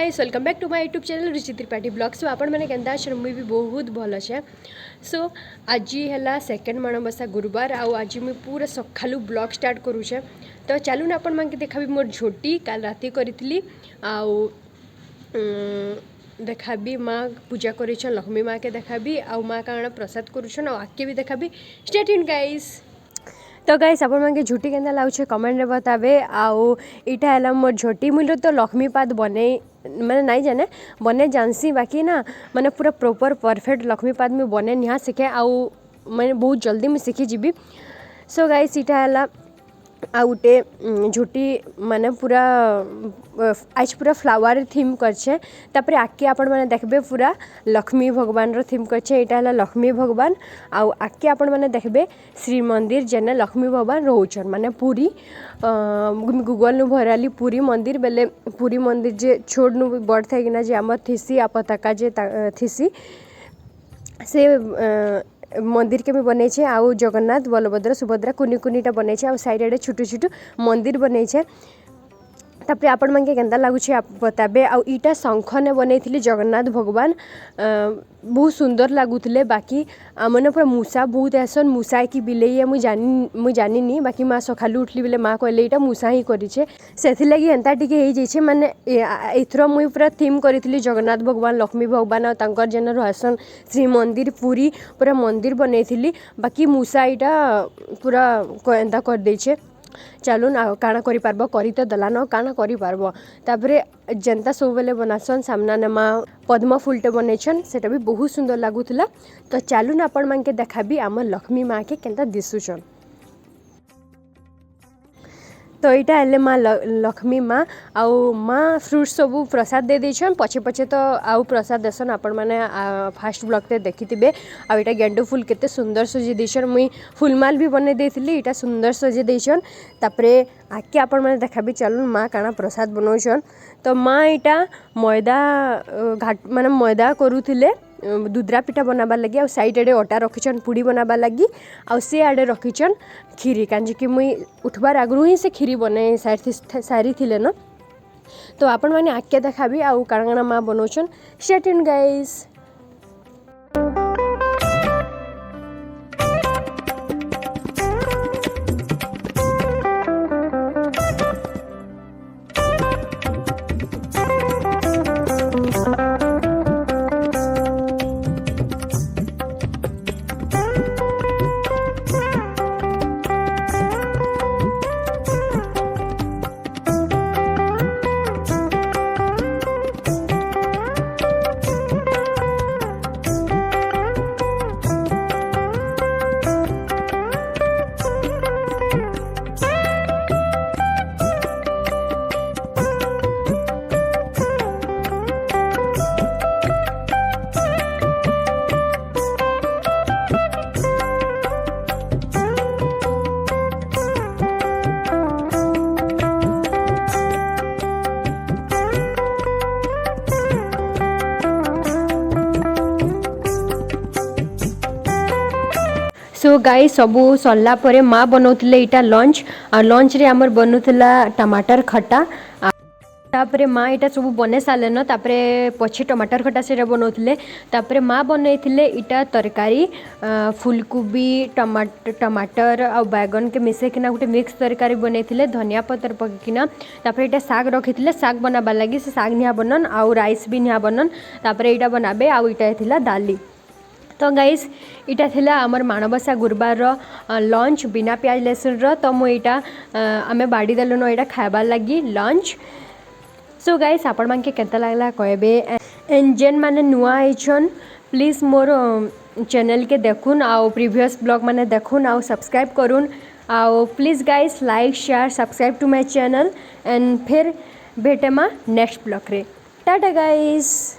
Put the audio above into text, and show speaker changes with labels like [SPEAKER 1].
[SPEAKER 1] Guys welcome back to my YouTube channel Ruchi Tripathi blog. So आपण मैंने केन्ता अच्छे मुझे भी बहुत भल अच्छे। सो आज है सेकेंड माणबसा गुरुवार आज मुझे पूरा सकालू ब्लॉग स्टार्ट करुचे। तो चलून आपण मैं देखा मोर झोटी काल राति करी देखा माँ पूजा कर लक्ष्मी माँ के देखा आउ माँ काण प्रसाद करुछन आके भी देखा स्टे ट्यून्ड गाइस। तो गाइस आपण मांगे झुटी केंदा लाउछे कमेंट रे बताबे। आउ इटा हला मोर झोटी मुल तो लक्ष्मीपाद बने मैंने नहीं जाने बने जानसी बाकी ना मैंने पूरा प्रॉपर परफेक्ट लक्ष्मीपाद में बने निहा सीखे आउ मैंने बहुत जल्दी में सीखी जीबी। सो गाइस इटा हला आ गोटे झुटी माने पूरा आज पूरा फ्लावर थीम करछे। तापर आके आपण माने देखबे पूरा लक्ष्मी भगवान रो थीम करछे। एटा हला लक्ष्मी भगवान आउ आके आपण माने देखबे श्री मंदिर जेने लक्ष्मी भगवान रोचन माने पूरी गूगल नु भराली पूरी मंदिर बेले पूरी मंदिर जे छोड़ नु बड़ थाई कि ना जे हमर थिसी आ पताका जे थिसी से मंदिर के भी बने आउ जगन्नाथ बलभद्र सुभद्रा कुनी कुनीटा बने आउ साइड आड़े छोटो छोटो मंदिर बने। तापर आपण मांगे केंदा लागुछे आप बताबे। आउ इटा शंख ने बने जगन्नाथ भगवान बहुत सुंदर लगुले। बाकी मैंने पूरा मूसा बहुत ऐसा मूसा कि बिलई है मुझे जानी बाकी माँ सकालू उठली बेले माँ कहले यहाँ मूसा ही करें से लगी एंता टे माने एथर मुई पूरा थीम करी जगन्नाथ भगवान लक्ष्मी भगवान और जेन रहसन श्री मंदिर पूरी पूरा मंदिर बनई बाकी मूसा यहाँ पूरा एंता कर देछे। चलून काଣା करि पारबो करी तो दलान काଣା करि पारबो। तापरे जनता सब बेले बनासन सामना ने माँ पद्म फूलटे बनैछन सेटा भी बहुत सुंदर लागुला। तो चलून आपण मानके देखाबी आम लक्ष्मी माँ के केंता दिसुछन। तो यहाँ हेले माँ लक्ष्मी माँ आउ माँ फ्रूट सब प्रसाद दे देछन पछे पछे तो आउ प्रसाद देसन आपण माने फास्ट ब्लॉग ते देखिथिबे। आ इटा गेंडू फूल केते सुंदर सजे देछन मुई फूलमाल भी बने देथिली इटा सुंदर सजे देछन। तापरे आके आपण माने देखाबी चलून माँ काना प्रसाद बनौछन। तो माँ इटा मैदा घाट माने मैदा करूथिले दुधरा पिठा बनाबार लगी आ साइड आड़े अटा रखिछन पुड़ी बनाबार लगी आ से आड़े रखिछन खीरी कांजी कि मुई उठबार आगु ही से खीरी बने सारी थिले न। तो आपण माने आके देखाबी आउ काଣା काଣା माँ बनौछन stay tuned guys. So guys सबू सरला परे माँ बनौथिले इटा लंच आ लंच रे हमर बनौथिला टमाटर खट्टा। तापरे माँ इटा सब बने सारे न तापरे पछे टमाटर खट्टा से बनौथिले। तापरे माँ बनैथिले इटा तरकारी फूलकोबी टमाटर आ बैगन के मिसेकिना गोटे मिक्स तरकारी बनैथिले धनिया पतर पकिना। तापरे इटा साग रखिथिले साग बनाबार लगी से साग निहा बनन आउ राइस भी निहा बनन। तापरे इटा बनाबे आउ इटा थिला दाली। तो गाइस इटा थिला हमर माणबसा गुरुवार लंच बिना प्याज लहसुन तो मुझा आम बाड़ी देलुन यहाँ खाबार लगी लंच। सो गाइस आपण मानके केंता लागला कहबे एंड जेन माने नुआ आइछन प्लीज मोर चैनल के देखुन आउ प्रीवियस ब्लॉग माने देखुन आउ सब्सक्राइब करुन आउ please guys like share subscribe to my channel and फिर भेटेमा नेक्स्ट ब्लॉग रे। टाटा गाइस।